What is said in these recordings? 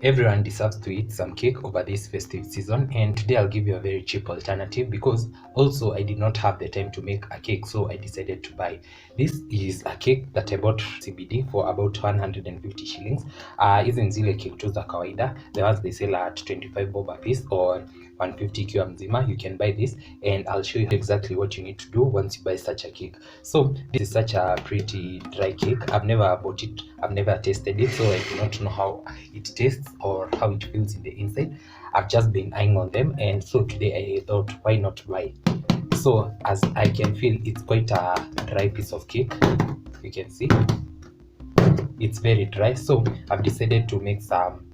Everyone deserves to eat some cake over this festive season, and today I'll give you a very cheap alternative because also I did not have the time to make a cake, so I decided to buy. This is a cake that I bought CBD for about 150 shillings. Hizi zile cake tu za kawaida, the ones they sell at 25 bob a piece or 150 ikiwa mzima. You can buy this and I'll show you exactly what you need to do once you buy such a cake. So this is such a pretty dry cake. I've never bought it, I've never tasted it, so I do not know how it tastes or how it feels in the inside. I've just been eyeing on them, and so today I thought, why not buy? So as I can feel, it's quite a dry piece of cake. You can see it's very dry, so I've decided to make some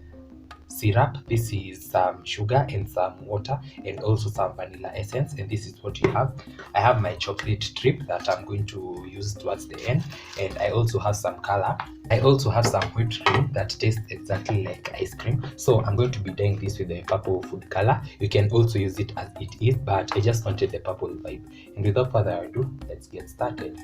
syrup. This is some sugar and some water and also some vanilla essence, and this is what you have. I have my chocolate strip that I'm going to use towards the end, and I also have some color. I also have some whipped cream that tastes exactly like ice cream, so I'm going to be dyeing this with a purple food color. You can also use it as it is, but I just wanted the purple vibe. And without further ado, let's get started.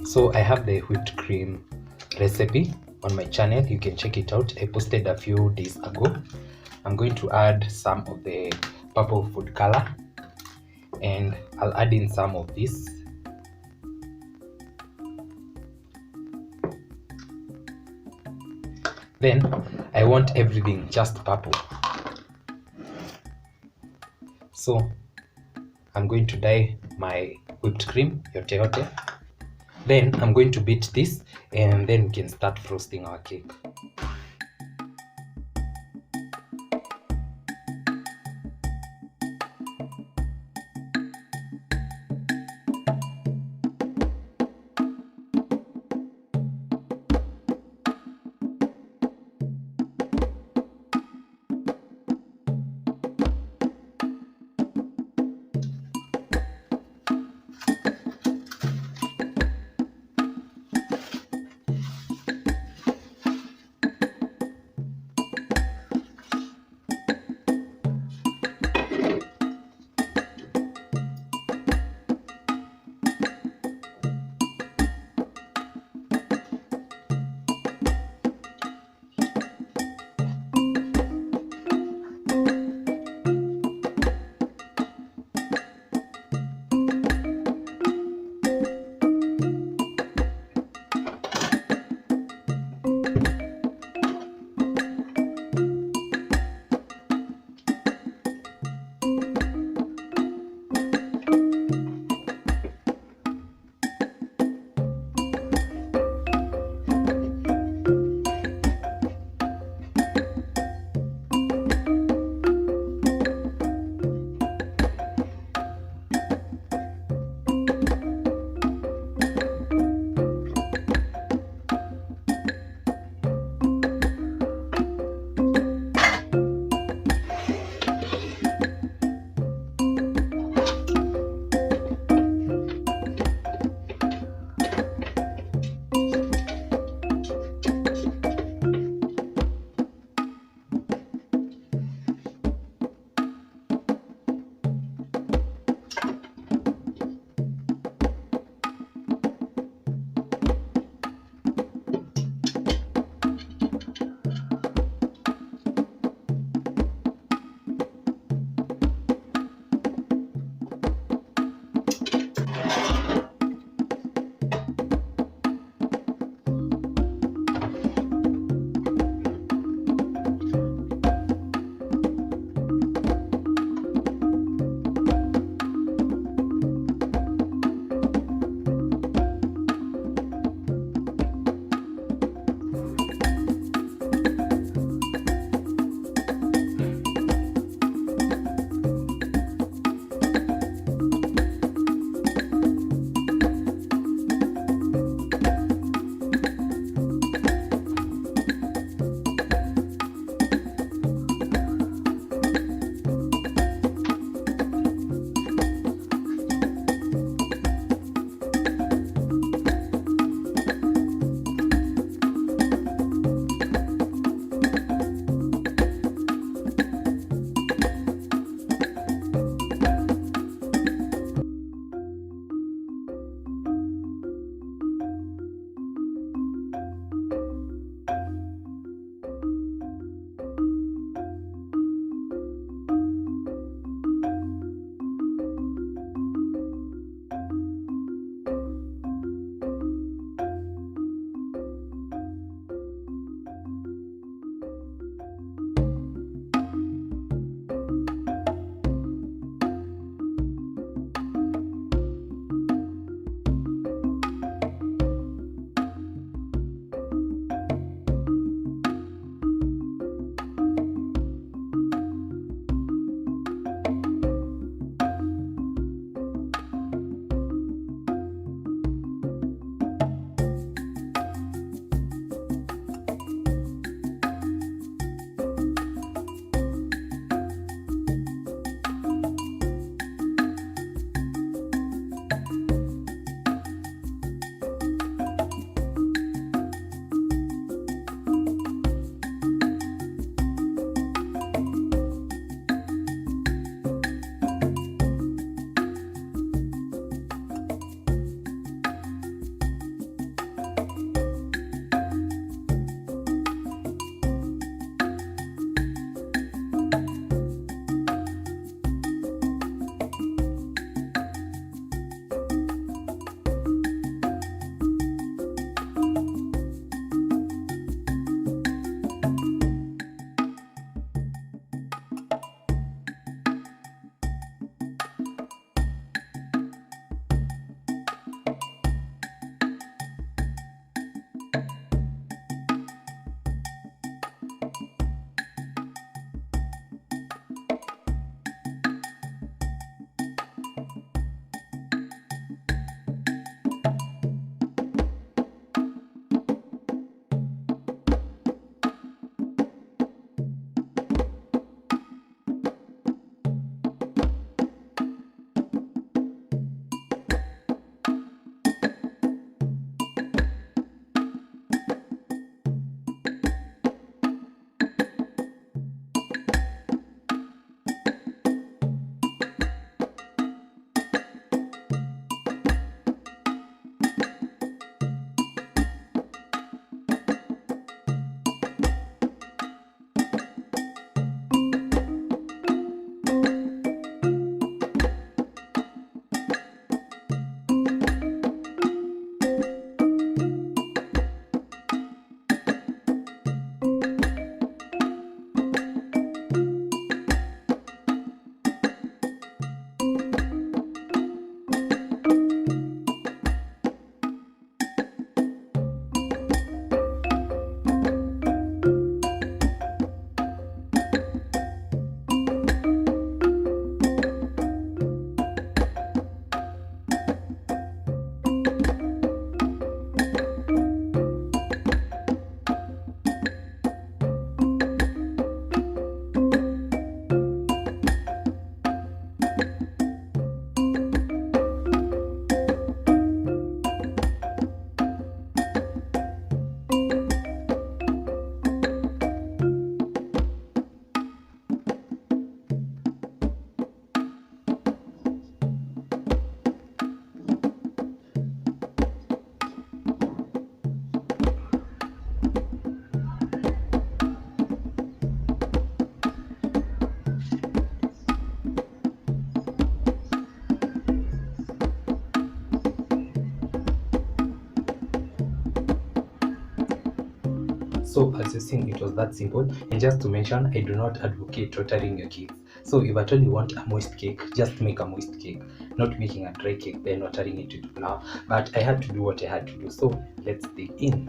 So I have the whipped cream recipe on my channel. You can check it out. I posted a few days ago. I'm going to add some of the purple food color, and I'll add in some of this. Then I want everything just purple. So I'm going to dye my whipped cream yote yote. Then I'm going to beat this, and then we can start frosting our cake. So as you've seen, it was that simple. And just to mention, I do not advocate watering your cakes. So if at all you want a moist cake, just make a moist cake, not making a dry cake then watering it with flour. But I had to do what I had to do, so let's dig in.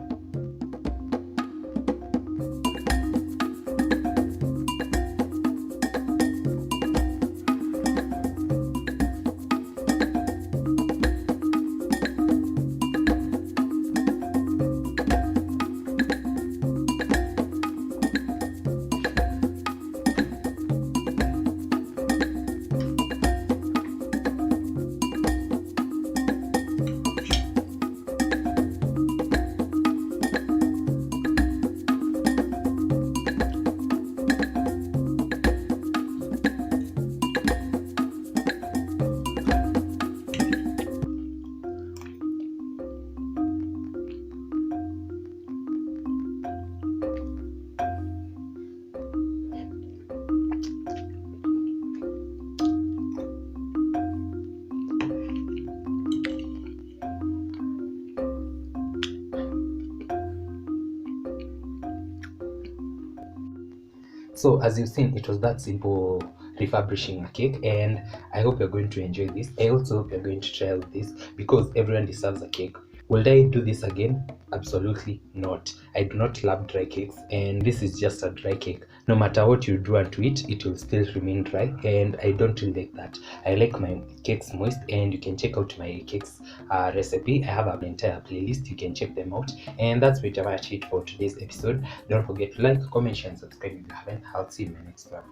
So as you've seen, it was that simple refurbishing a cake, and I hope you're going to enjoy this. I also hope you're going to try out this, because everyone deserves a cake. Will I do this again? Absolutely not. I do not love dry cakes, and this is just a dry cake. No matter what you do unto it, it will still remain dry, and I don't really like that. I like my cakes moist, and you can check out my cakes recipe. I have an entire playlist, you can check them out. And that's pretty much it for today's episode. Don't forget to like, comment, share, and subscribe if you haven't. I'll see you in my next one.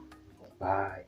Bye.